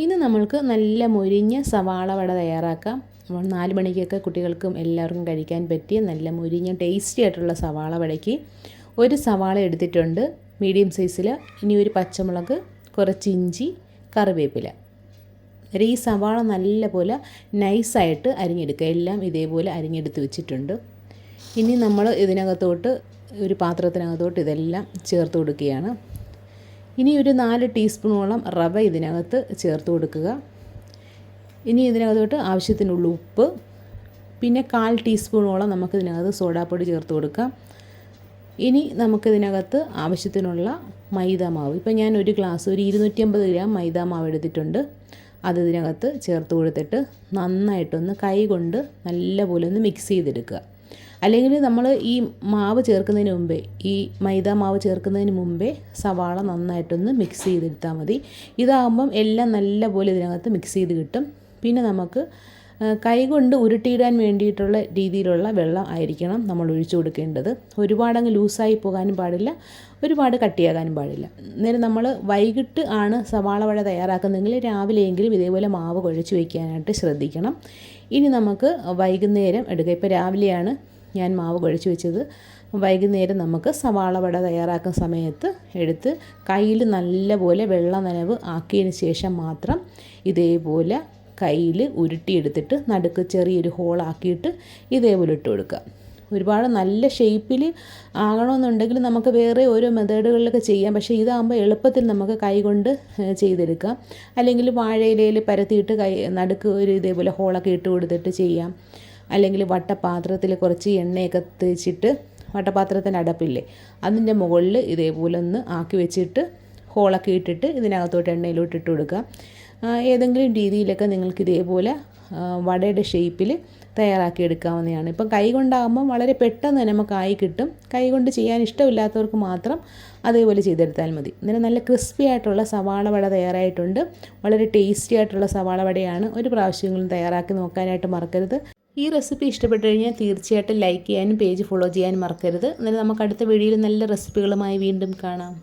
ഇനി നമ്മൾക്ക് നല്ല മൊരിഞ്ഞ സവാള വട തയ്യാറാക്കാം. 4 മണിക്കൊക്കെ കുട്ടികൾക്കും എല്ലാവർക്കും കഴിക്കാൻ പറ്റിയ നല്ല മൊരിഞ്ഞ ടേസ്റ്റി ആയിട്ടുള്ള സവാള വടയ്ക്ക് ഒരു സവാള എടുത്തിട്ടുണ്ട് മീഡിയം സൈസിൽ. ഇനി ഒരു പച്ചമുളക്, കുറച്ച് ഇഞ്ചി, കറിവേപ്പില. ഈ സവാള നല്ലപോലെ നൈസായിട്ട് അരിഞ്ഞെടുക്കുക. എല്ലാം ഇതേപോലെ അരിഞ്ഞെടുത്ത് വെച്ചിട്ടുണ്ട്. ഇനി നമ്മൾ ഇതിനകത്തോട്ട് ഒരു പാത്രത്തിനകത്തോട്ട് ഇതെല്ലാം ചേർത്ത് കൊടുക്കുകയാണ്. ഇനി ഒരു 4 ടീസ്പൂണോളം റവ ഇതിനകത്ത് ചേർത്ത് കൊടുക്കുക. ഇനി ഇതിനകത്തോട്ട് ആവശ്യത്തിനുള്ള ഉപ്പ്, പിന്നെ 1/4 ടീസ്പൂണോളം നമുക്കിതിനകത്ത് സോഡാപ്പൊടി ചേർത്ത് കൊടുക്കാം. ഇനി നമുക്കിതിനകത്ത് ആവശ്യത്തിനുള്ള മൈദാമാവ്, ഇപ്പം ഞാൻ ഒരു 250 ഗ്രാം മൈദാമാവ് എടുത്തിട്ടുണ്ട്. അത് ഇതിനകത്ത് ചേർത്ത് കൊടുത്തിട്ട് നന്നായിട്ടൊന്ന് കൈ കൊണ്ട് നല്ലപോലെ ഒന്ന് മിക്സ് ചെയ്തെടുക്കുക. അല്ലെങ്കിൽ നമ്മൾ ഈ മാവ് ചേർക്കുന്നതിന് മുമ്പേ, ഈ മൈദ മാവ് ചേർക്കുന്നതിന് മുമ്പേ സവാള നന്നായിട്ടൊന്ന് മിക്സ് ചെയ്തെടുത്താൽ മതി. ഇതാകുമ്പം എല്ലാം നല്ലപോലെ ഇതിനകത്ത് മിക്സ് ചെയ്ത് കിട്ടും. പിന്നെ നമുക്ക് കൈ കൊണ്ട് ഉരുട്ടിയിടാൻ വേണ്ടിയിട്ടുള്ള രീതിയിലുള്ള വെള്ളം ആയിരിക്കണം നമ്മൾ ഒഴിച്ചു കൊടുക്കേണ്ടത്. ഒരുപാടങ്ങ് ലൂസായി പോകാനും പാടില്ല, ഒരുപാട് കട്ടിയാകാനും പാടില്ല. അന്നേരം നമ്മൾ വൈകിട്ട് ആണ് സവാള വട തയ്യാറാക്കുന്നതെങ്കിൽ രാവിലെയെങ്കിലും ഇതേപോലെ മാവ് കുഴച്ച് വയ്ക്കാനായിട്ട് ശ്രദ്ധിക്കണം. ഇനി നമുക്ക് വൈകുന്നേരം എടുക്കുക. ഇപ്പോൾ രാവിലെയാണ് ഞാൻ മാവ് കുഴച്ച് വെച്ചത്. വൈകുന്നേരം നമുക്ക് സവാള വട തയ്യാറാക്കുന്ന സമയത്ത് എടുത്ത് കയ്യിൽ നല്ലപോലെ വെള്ള നനവ് ആക്കിയതിന് ശേഷം മാത്രം ഇതേപോലെ കയ്യിൽ ഉരുട്ടിയെടുത്തിട്ട് നടുക്ക് ചെറിയൊരു ഹോളാക്കിയിട്ട് ഇതേപോലെ ഇട്ട് കൊടുക്കുക. ഒരുപാട് നല്ല ഷേപ്പിൽ ആകണമെന്നുണ്ടെങ്കിൽ നമുക്ക് വേറെ ഓരോ മെത്തേഡുകളിലൊക്കെ ചെയ്യാം. പക്ഷേ ഇതാകുമ്പോൾ എളുപ്പത്തിൽ നമുക്ക് കൈ കൊണ്ട് ചെയ്തെടുക്കാം. അല്ലെങ്കിൽ വാഴയിലയിൽ പരത്തിയിട്ട് നടുക്ക് ഒരു ഇതേപോലെ ഹോളൊക്കെ ഇട്ട് കൊടുത്തിട്ട് ചെയ്യാം. അല്ലെങ്കിൽ വട്ടപാത്രത്തിൽ കുറച്ച് എണ്ണയൊക്കെ തേച്ചിട്ട്, വട്ടപാത്രത്തിൻ്റെ അടപ്പില്ലേ അതിൻ്റെ മുകളിൽ ഇതേപോലെ ഒന്ന് ആക്കി വെച്ചിട്ട് ഹോളൊക്കെ ഇട്ടിട്ട് ഇതിനകത്തോട്ട് എണ്ണയിലോട്ട് ഇട്ട് കൊടുക്കുക. ഏതെങ്കിലും രീതിയിലൊക്കെ നിങ്ങൾക്ക് ഇതേപോലെ വടയുടെ ഷേപ്പിൽ തയ്യാറാക്കി എടുക്കാവുന്നതാണ്. ഇപ്പം കൈ കൊണ്ടാകുമ്പോൾ വളരെ പെട്ടെന്ന് തന്നെ നമുക്ക് ആയി കിട്ടും. കൈ കൊണ്ട് ചെയ്യാൻ ഇഷ്ടമില്ലാത്തവർക്ക് മാത്രം അതേപോലെ ചെയ്തെടുത്താൽ മതി. അന്നേരം നല്ല ക്രിസ്പി ആയിട്ടുള്ള സവാള വട തയ്യാറായിട്ടുണ്ട്. വളരെ ടേസ്റ്റി ആയിട്ടുള്ള സവാള വടയാണ്. ഒരു പ്രാവശ്യങ്ങളും തയ്യാറാക്കി നോക്കാനായിട്ട് മറക്കരുത്. ഈ റെസിപ്പി ഇഷ്ടപ്പെട്ടു കഴിഞ്ഞാൽ തീർച്ചയായിട്ടും ലൈക്ക് ചെയ്യാനും പേജ് ഫോളോ ചെയ്യാനും മറക്കരുത്. അന്നേരം നമുക്ക് അടുത്ത വീഡിയോയിൽ നല്ല റെസിപ്പികളുമായി വീണ്ടും കാണാം.